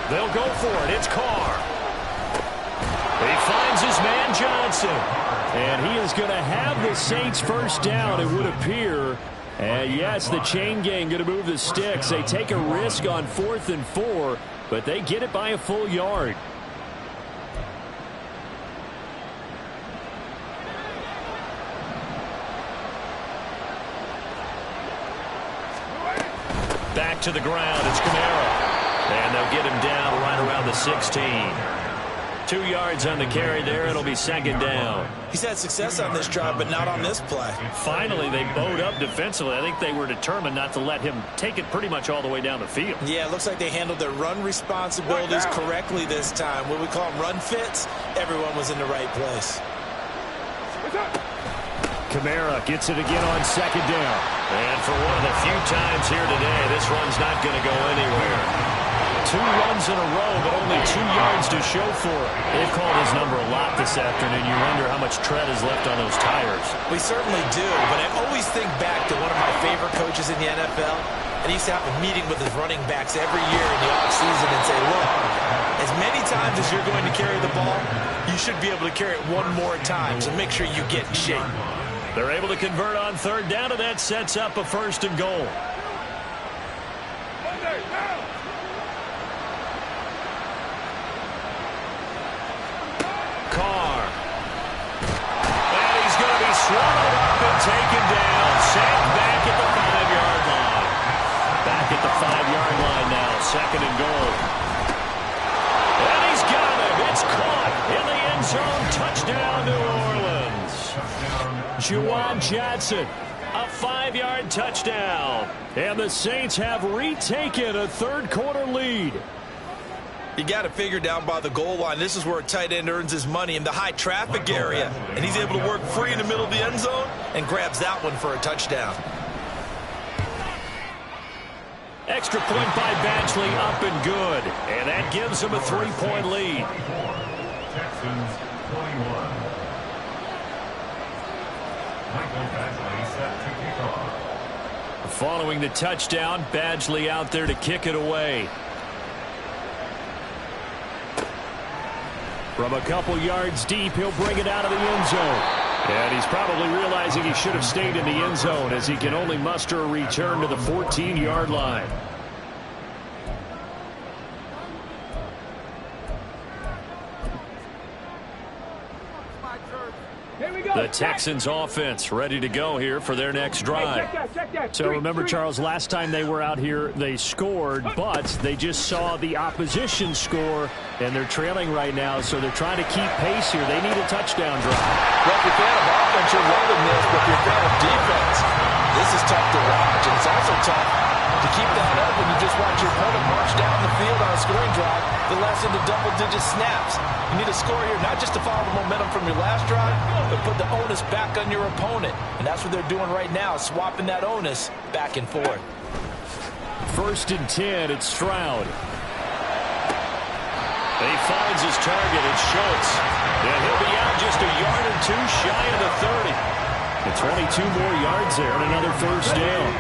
They'll go for it. It's Carr. He finds his man Johnson. And he is going to have the Saints 1st down, it would appear. And yes, the chain gang going to move the sticks. They take a risk on 4th and 4, but they get it by a full yard. Back to the ground. It's Kamara. And they'll get him down right around the 16. 2 yards on the carry there. It'll be 2nd down. He's had success on this drive, but not on this play. Finally, they bowed up defensively. I think they were determined not to let him take it pretty much all the way down the field. Yeah, it looks like they handled their run responsibilities correctly this time. What we call them run fits, everyone was in the right place. Kamara gets it again on 2nd down. And for one of the few times here today, this run's not going to go anywhere. 2 runs in a row, but only 2 yards to show for it. They've called his number a lot this afternoon. You wonder how much tread is left on those tires. We certainly do, but I always think back to one of my favorite coaches in the NFL. And he used to have a meeting with his running backs every year in the offseason and say, look, as many times as you're going to carry the ball, you should be able to carry it one more time, so make sure you get in shape. They're able to convert on 3rd down, and that sets up a 1st and goal. Carr. And he's going to be swallowed up and taken down. Sacked back at the 5-yard line. Back at the 5-yard line now. 2nd and goal. And he's got him. It's caught in the end zone. Touchdown, New Orleans. Juwan Johnson, a 5-yard touchdown. And the Saints have retaken a 3rd quarter lead. You got to figure down by the goal line. This is where a tight end earns his money in the high traffic area. And he's able to work free in the middle of the end zone and grabs that one for a touchdown. Extra point by Badgley, up and good. And that gives him a 3-point lead. Texans 21. Michael Badgley set to kick off. Following the touchdown, Badgley out there to kick it away. From a couple yards deep, he'll bring it out of the end zone. And he's probably realizing he should have stayed in the end zone as he can only muster a return to the 14-yard line. The Texans offense ready to go here for their next drive. So remember, Charles, last time they were out here, they scored, but they just saw the opposition score, and they're trailing right now, so they're trying to keep pace here. They need a touchdown drive. Well, if you're a fan of offense, you're loving this, but if you're a fan of defense, this is tough to watch, and it's also tough to keep that up when you just watch your opponent march down the field on a scoring drive, the less into double-digit snaps. You need a score here, not just to follow the momentum from your last drive, but put the onus back on your opponent. And that's what they're doing right now, swapping that onus back and forth. 1st and 10, it's Stroud. He finds his target, it's Schultz. And he'll be out just a yard or two shy of the 30. And 22 more yards there and another first down.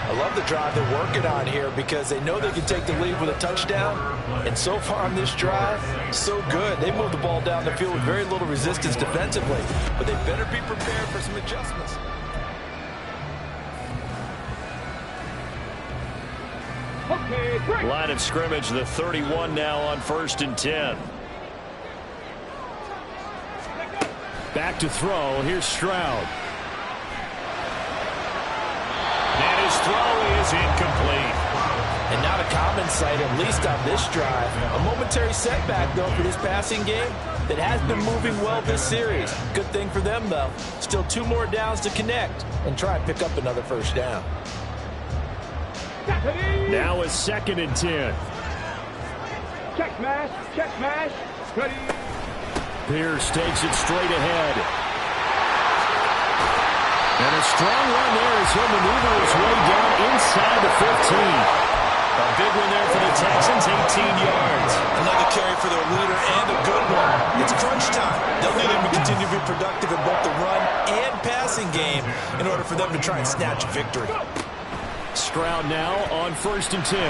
I love the drive they're working on here because they know they can take the lead with a touchdown. And so far on this drive, so good. They moved the ball down the field with very little resistance defensively. But they better be prepared for some adjustments. Okay, break. Line of scrimmage, the 31 now on 1st and 10. Back to throw. Here's Stroud. And his throw is incomplete. And not a common sight, at least on this drive. A momentary setback, though, for this passing game that has been moving well this series. Good thing for them, though. Still 2 more downs to connect and try and pick up another first down. Now a 2nd and 10. Check smash, check smash. Ready. Pierce takes it straight ahead. And a strong run there as he'll maneuver his way down inside the 15. A big one there for the Texans, 18 yards. Another carry for their leader and a good one. It's crunch time. They'll need him to continue to be productive in both the run and passing game in order for them to try and snatch a victory. Stroud now on 1st and 10.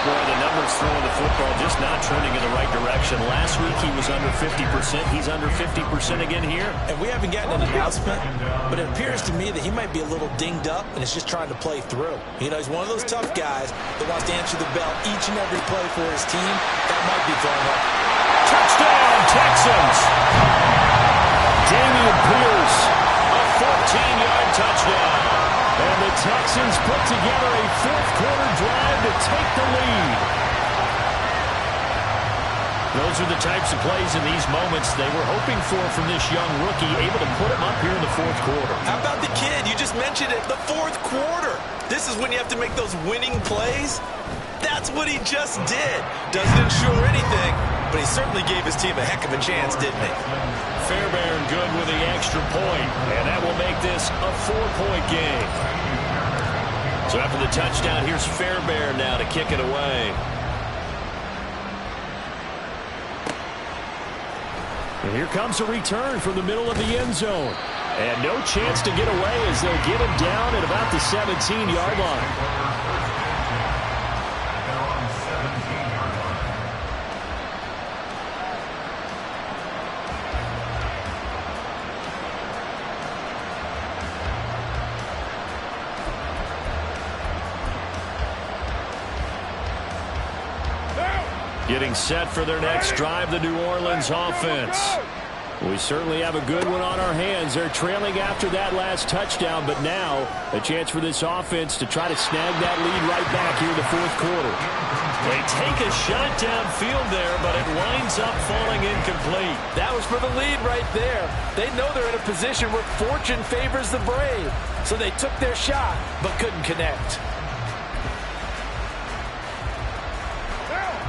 Boy, the numbers throwing the football just not trending in the right direction. Last week he was under 50%. He's under 50% again here. And we haven't gotten an announcement, but it appears to me that he might be a little dinged up and is just trying to play through. You know, he's one of those tough guys that wants to answer the bell each and every play for his team. That might be throwing up. Touchdown, Texans! Dameon Pierce, a 14-yard touchdown. And the Texans put together a 4th-quarter drive to take the lead. Those are the types of plays in these moments they were hoping for from this young rookie, able to put him up here in the 4th quarter. How about the kid? You just mentioned it, the 4th quarter. This is when you have to make those winning plays. That's what he just did. Doesn't ensure anything, but he certainly gave his team a heck of a chance, didn't he? Fairbairn good with the extra point, and that will make this a 4-point game. So after the touchdown, here's Fairbairn now to kick it away. And here comes a return from the middle of the end zone. And no chance to get away as they'll get him down at about the 17-yard line. Getting set for their next drive, the New Orleans offense. We certainly have a good one on our hands. They're trailing after that last touchdown, but now a chance for this offense to try to snag that lead right back here in the 4th quarter. They take a shot downfield there, but it winds up falling incomplete. That was for the lead right there. They know they're in a position where fortune favors the brave. So they took their shot, but couldn't connect.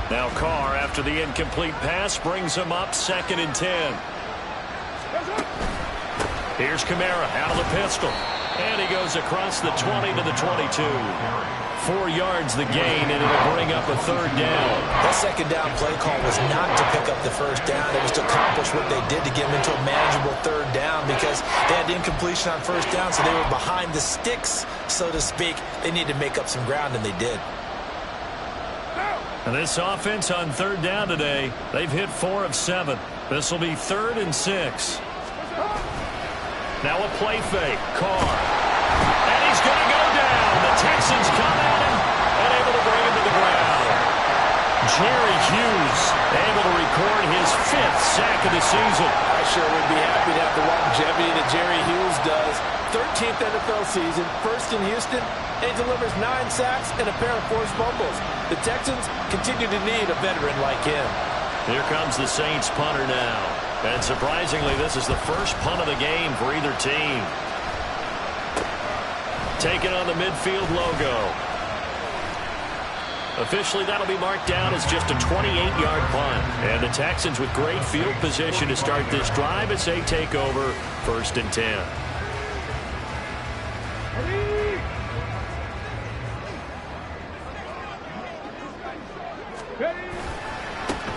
Now Carr, after the incomplete pass, brings him up 2nd and 10. Here's Kamara out of the pistol. And he goes across the 20 to the 22. 4 yards the gain, and it'll bring up a 3rd down. That 2nd down play call was not to pick up the 1st down. It was to accomplish what they did to get them into a manageable 3rd down because they had incompletion on 1st down, so they were behind the sticks, so to speak. They needed to make up some ground, and they did. And this offense on 3rd down today, they've hit 4 of 7. This will be 3rd and 6. Now a play fake. Carr. And he's going to go down. The Texans come at him and able to bring him to the ground. Jerry Hughes able to record his 5th sack of the season. I sure would be happy to have the longevity that Jerry Hughes does. 13th NFL season, 1st in Houston, and he delivers 9 sacks and a pair of forced fumbles. The Texans continue to need a veteran like him. Here comes the Saints punter now. And surprisingly, this is the first punt of the game for either team. Taken on the midfield logo. Officially, that'll be marked down as just a 28-yard punt. And the Texans with great field position to start this drive as they take over 1st and 10.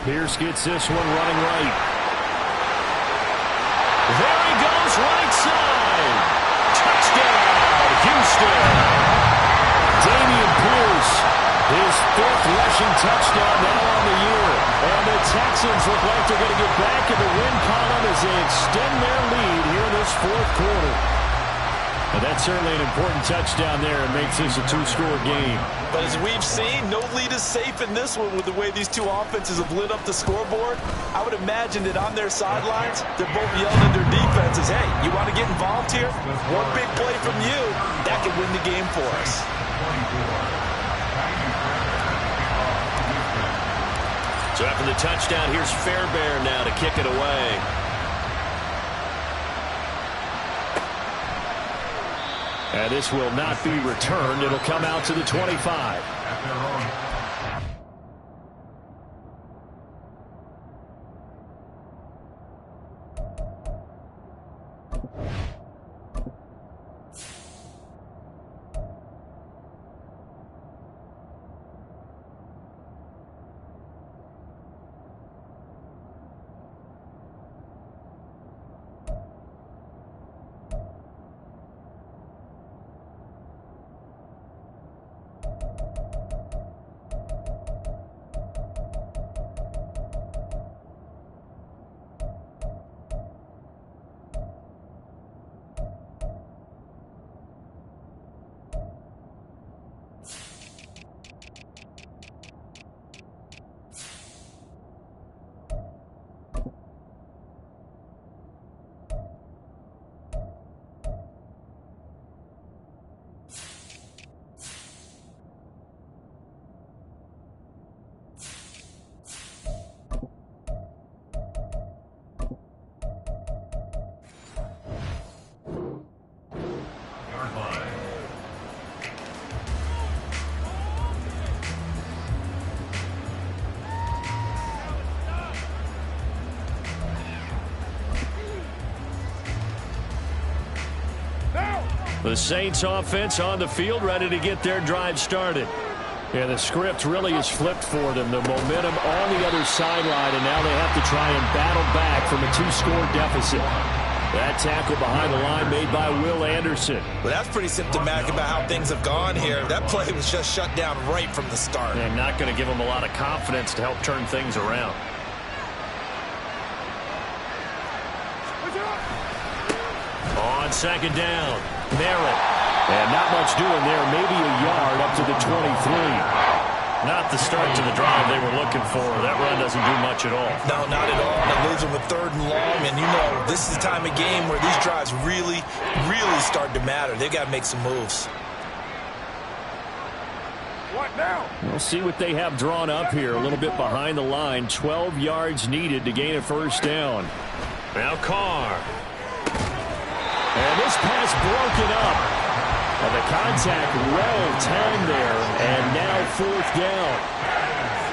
Pierce gets this one running right. There he goes, right side. Touchdown, Houston. Damian Pierce, his 5th rushing touchdown now on the year. And the Texans look like they're going to get back in the win column as they extend their lead here in this 4th quarter. And that's certainly an important touchdown there and makes this a 2-score game. But as we've seen, no lead is safe in this one with the way these two offenses have lit up the scoreboard. I would imagine that on their sidelines, they're both yelling at their defenses, hey, you want to get involved here? One big play from you, that could win the game for us. So after the touchdown, here's Fairbairn now to kick it away. And this will not be returned. It'll come out to the 25. The Saints offense on the field, ready to get their drive started. And the script really is flipped for them. The momentum on the other sideline, and now they have to try and battle back from a 2-score deficit. That tackle behind the line made by Will Anderson. Well, that's pretty symptomatic about how things have gone here. That play was just shut down right from the start. And not going to give them a lot of confidence to help turn things around. On second down, Merritt. And not much doing there, maybe a yard up to the 23. Not the start to the drive they were looking for. That run doesn't do much at all. No, not at all. That leaves them with 3rd and long, and you know this is the time of game where these drives really start to matter. They've got to make some moves. What now? We'll see what they have drawn up here. A little bit behind the line. 12 yards needed to gain a 1st down. Now Carr. And this pass broken up. And the contact well timed there, and now 4th down.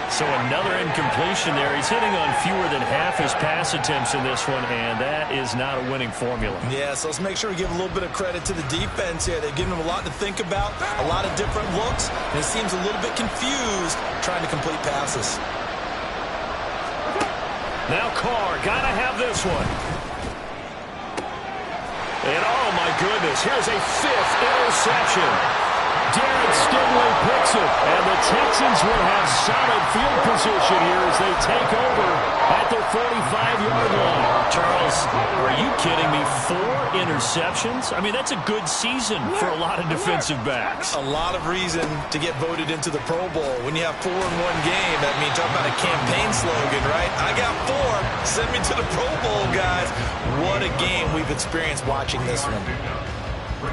So another incompletion there. He's hitting on fewer than half his pass attempts in this one, and that is not a winning formula. Yeah, so let's make sure we give a little bit of credit to the defense here. They've given him a lot to think about, a lot of different looks, and he seems a little bit confused trying to complete passes. Now Carr, gotta have this one. And oh my goodness, here's a 5th interception. Darren Stingley picks it, and the Texans will have solid field position here as they take over at the 45-yard line. Charles, are you kidding me? 4 interceptions? I mean, that's a good season for a lot of defensive backs. A lot of reason to get voted into the Pro Bowl. When you have 4 in one game, that means talk about a campaign slogan, right? I got 4. Send me to the Pro Bowl, guys. What a game we've experienced watching this one.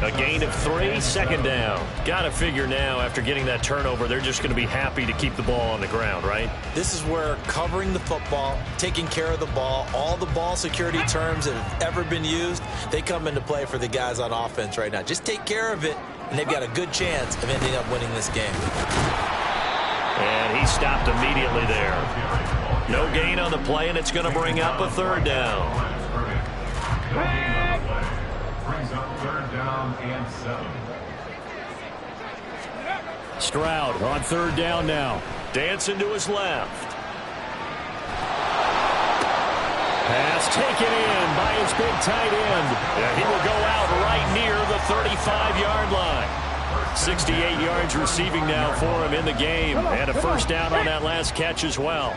A gain of 3, 2nd down. Got to figure now, after getting that turnover, they're just going to be happy to keep the ball on the ground, right? This is where covering the football, taking care of the ball, all the ball security terms that have ever been used, they come into play for the guys on offense right now. Just take care of it, and they've got a good chance of ending up winning this game. And he stopped immediately there. No gain on the play, and it's going to bring up a 3rd down. Brings up 3rd down and 7. Stroud on 3rd down now. Dancing to his left. Pass taken in by his big tight end. And he will go out right near the 35-yard line. 68 yards receiving now for him in the game. And a first down on that last catch as well.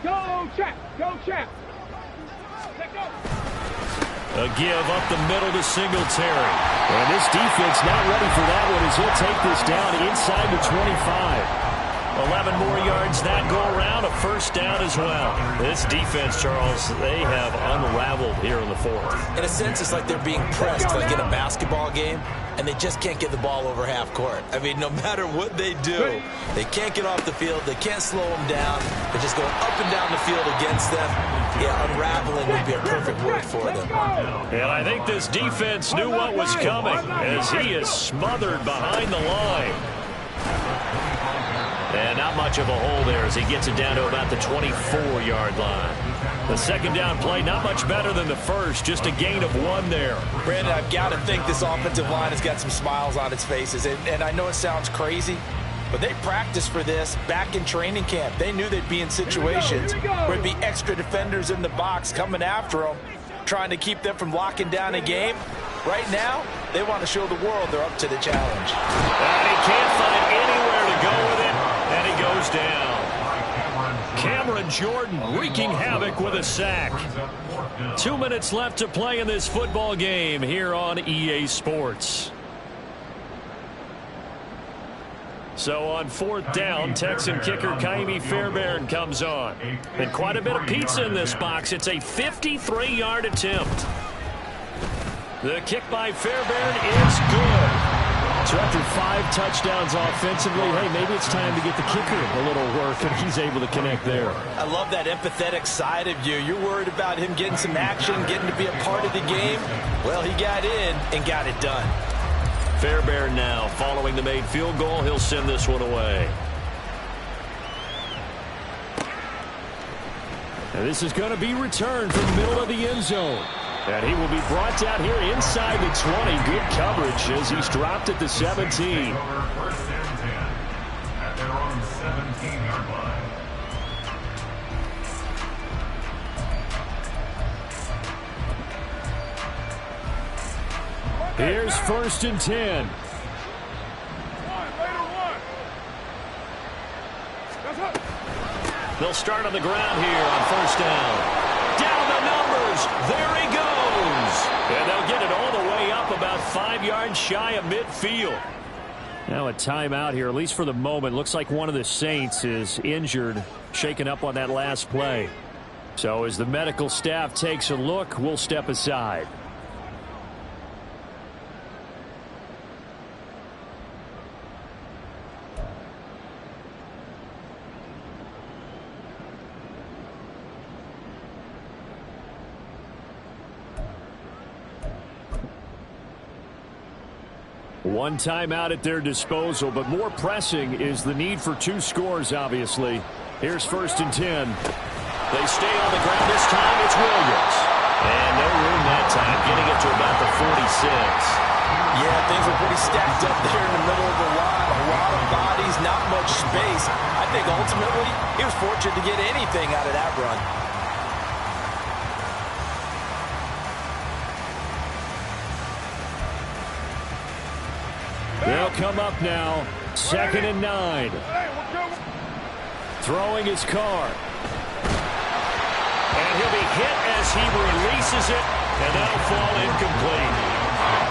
Go, Champ! Go, Champ! A give up the middle to Singletary. And this defense not ready for that one as he'll take this down inside the 25. 11 more yards that go around, a first down as well. This defense, Charles, they have unraveled here in the fourth. In a sense, it's like they're being pressed like in a basketball game, and they just can't get the ball over half court. I mean, no matter what they do, they can't get off the field. They can't slow them down. They're just going up and down the field against them. Yeah, unraveling would be a perfect word for them. And I think this defense knew what was coming as he is smothered behind the line. And not much of a hole there as he gets it down to about the 24-yard line. The second down play, not much better than the first, just a gain of 1 there. Brandon, I've got to think this offensive line has got some smiles on its faces. And I know it sounds crazy, but they practiced for this back in training camp. They knew they'd be in situations where there'd be extra defenders in the box coming after them, trying to keep them from locking down a game. Right now, they want to show the world they're up to the challenge. And he can't find anywhere to go with it. And he goes down. Cameron Jordan wreaking havoc with a sack. 2 minutes left to play in this football game here on EA Sports. So on fourth down, Texan kicker Kaimi Fairbairn comes on. And quite a bit of pizza in this box. It's a 53-yard attempt. The kick by Fairbairn is good. So after 5 touchdowns offensively, hey, maybe it's time to get the kicker a little work, and he's able to connect there. I love that empathetic side of you. You're worried about him getting some action, getting to be a part of the game. Well, he got in and got it done. Fairbairn now following the made field goal. He'll send this one away. And this is going to be returned from the middle of the end zone. And he will be brought down here inside the 20. Good coverage as he's dropped at the 17. First and 10 at their own 17-yard line. Here's first and 10. They'll start on the ground here on first down. Down the numbers. There he goes. And they'll get it all the way up about 5 yards shy of midfield. Now a timeout here, at least for the moment. Looks like one of the Saints is injured, shaken up on that last play. So as the medical staff takes a look, we'll step aside. One timeout at their disposal, but more pressing is the need for 2 scores, obviously. Here's first and 10. They stay on the ground this time. It's Williams. And no room that time, getting it to about the 46. Yeah, things are pretty stacked up there in the middle of the line. A lot of bodies, not much space. I think ultimately he was fortunate to get anything out of that run. They'll come up now. 2nd and 9. Throwing his car. And he'll be hit as he releases it. And that'll fall incomplete.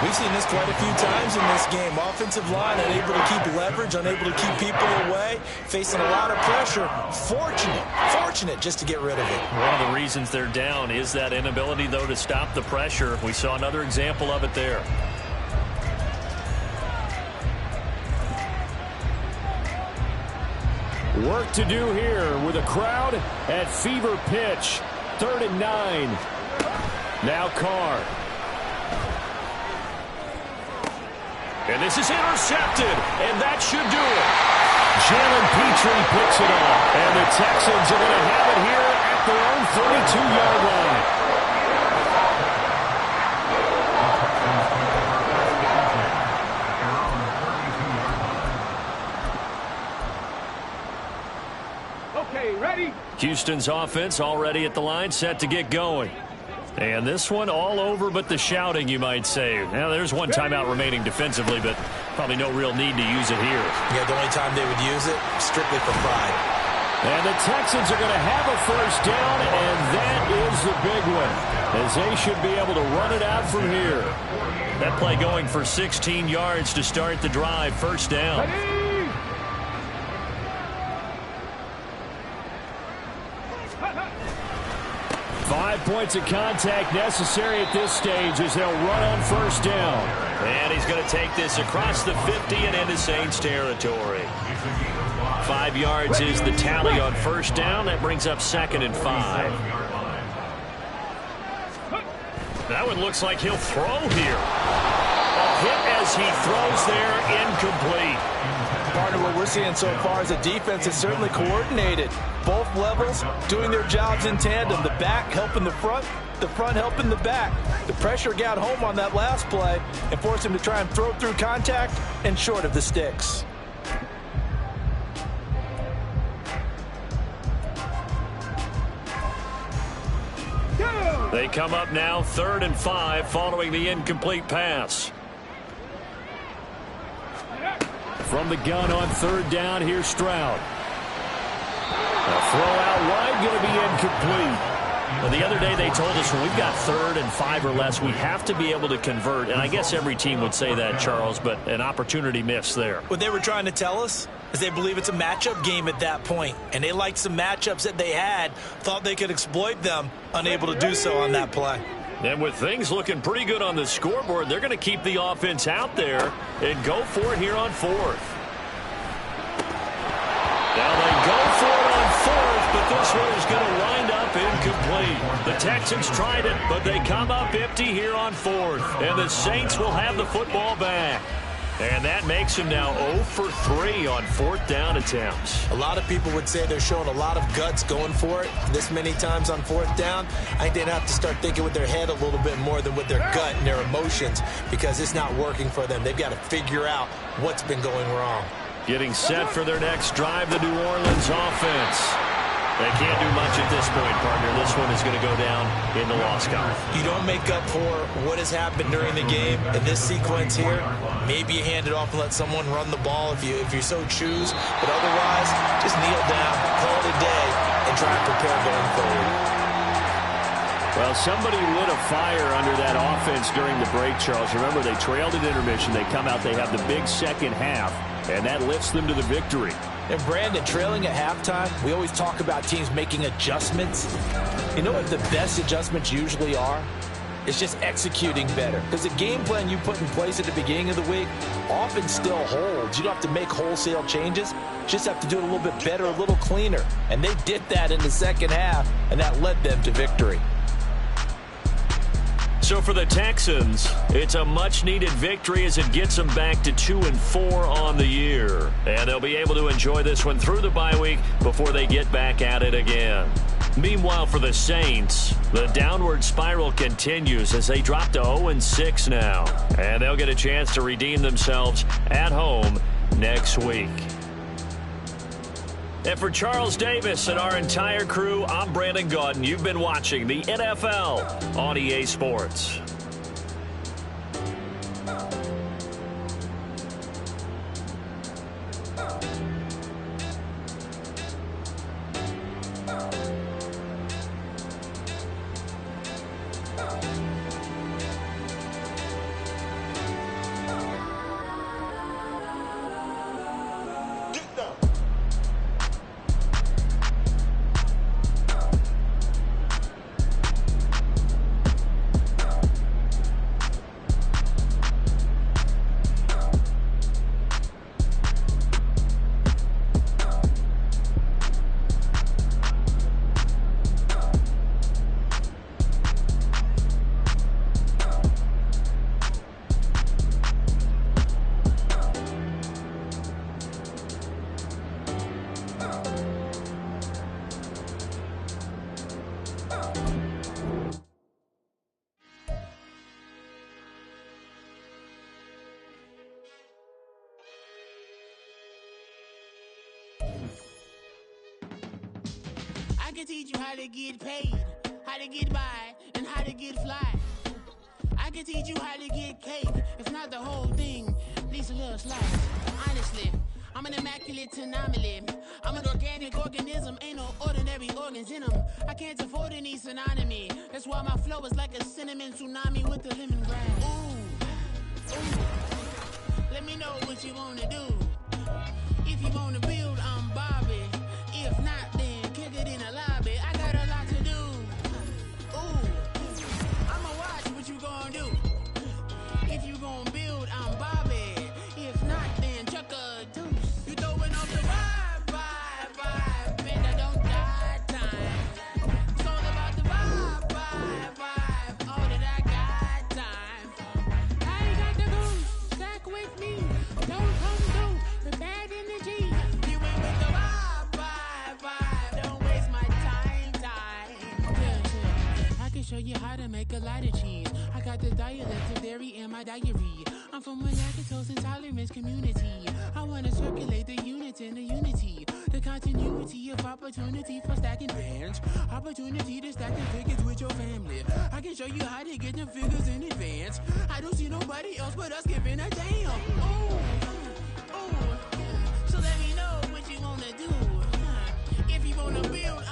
We've seen this quite a few times in this game. Offensive line unable to keep leverage, unable to keep people away, facing a lot of pressure. Fortunate just to get rid of it. One of the reasons they're down is that inability, though, to stop the pressure. We saw another example of it there. Work to do here with a crowd at fever pitch. 3rd and 9. Now Carr. And this is intercepted, and that should do it. Jalen Petrie picks it off, and the Texans are going to have it here at their own 32-yard line. Houston's offense already at the line, set to get going. And this one all over but the shouting, you might say. Now, there's one timeout remaining defensively, but probably no real need to use it here. Yeah, the only time they would use it, strictly for pride. And the Texans are going to have a first down, and that is the big one, as they should be able to run it out from here. That play going for 16 yards to start the drive, first down. 5 points of contact necessary at this stage as they'll run on first down. And he's going to take this across the 50 and into Saints territory. 5 yards is the tally on first down. That brings up 2nd and 5. That one looks like he'll throw here. A hit as he throws there, incomplete. Part of what we're seeing so far is the defense is certainly coordinated. Both levels doing their jobs in tandem. The back helping the front helping the back. The pressure got home on that last play and forced him to try and throw through contact and short of the sticks. They come up now 3rd and 5 following the incomplete pass. From the gun on 3rd down, here's Stroud. A throw out wide, going to be incomplete. Well, the other day they told us when we've got 3rd and 5 or less, we have to be able to convert. And I guess every team would say that, Charles, but an opportunity missed there. What they were trying to tell us is they believe it's a matchup game at that point. And they liked some matchups that they had, thought they could exploit them, unable to do so on that play. And with things looking pretty good on the scoreboard, they're going to keep the offense out there and go for it here on 4th. Now they go for it on 4th, but this one is going to wind up incomplete. The Texans tried it, but they come up empty here on 4th. And the Saints will have the football back. And that makes him now 0 for 3 on 4th down attempts. A lot of people would say they're showing a lot of guts going for it this many times on 4th down. I think they'd have to start thinking with their head a little bit more than with their gut and their emotions, because it's not working for them. They've got to figure out what's been going wrong. Getting set for their next drive, the New Orleans offense. They can't do much at this point, partner. This one is going to go down in the loss column. You don't make up for what has happened during the game in this sequence here. Maybe you hand it off and let someone run the ball if you so choose. But otherwise, just kneel down, call it a day, and try and prepare going forward. Well, somebody lit a fire under that offense during the break, Charles. Remember, they trailed at intermission. They come out, they have the big second half, and that lifts them to the victory. And Brandon, trailing at halftime, we always talk about teams making adjustments. You know what the best adjustments usually are? It's just executing better. Because the game plan you put in place at the beginning of the week often still holds. You don't have to make wholesale changes. You just have to do it a little bit better, a little cleaner. And they did that in the second half, and that led them to victory. So for the Texans, it's a much-needed victory as it gets them back to 2-4 on the year. And they'll be able to enjoy this one through the bye week before they get back at it again. Meanwhile, for the Saints, the downward spiral continues as they drop to 0-6 now. And they'll get a chance to redeem themselves at home next week. And for Charles Davis and our entire crew, I'm Brandon Gaudin. You've been watching the NFL on EA Sports. I can teach you how to get paid, how to get by, and how to get fly. I can teach you how to get cake, if not the whole thing, at least a little slice. Honestly, I'm an immaculate anomaly. I'm an organic organism, ain't no ordinary organs in them. I can't afford any synonymy. That's why my flow is like a cinnamon tsunami with the lemongrass. Ooh, ooh. Let me know what you wanna do. If you wanna build, I'm Bobby. If not, then kick it in the lobby. I got a lot to do. Ooh, I'ma watch what you gonna do. If you gonna build, I'm Bobby. If not, then chuck a deuce. You throwing off the vibe, man, I don't die time. It's all about the vibe, all that I got time. I ain't got the goose, stack with me. Don't come through with bad energy. You ain't with the vibe, don't waste my time. Yeah. I can show you how to make a lot of cheese. I got the dialect of dairy in my diary. I'm from a lactose intolerance community. I wanna circulate the units and the unity. The continuity of opportunity for stacking bands. Opportunity to stack the figures with your family. I can show you how to get the figures in advance. I don't see nobody else but us giving a damn. Ooh. So let me know what you wanna do. If you wanna build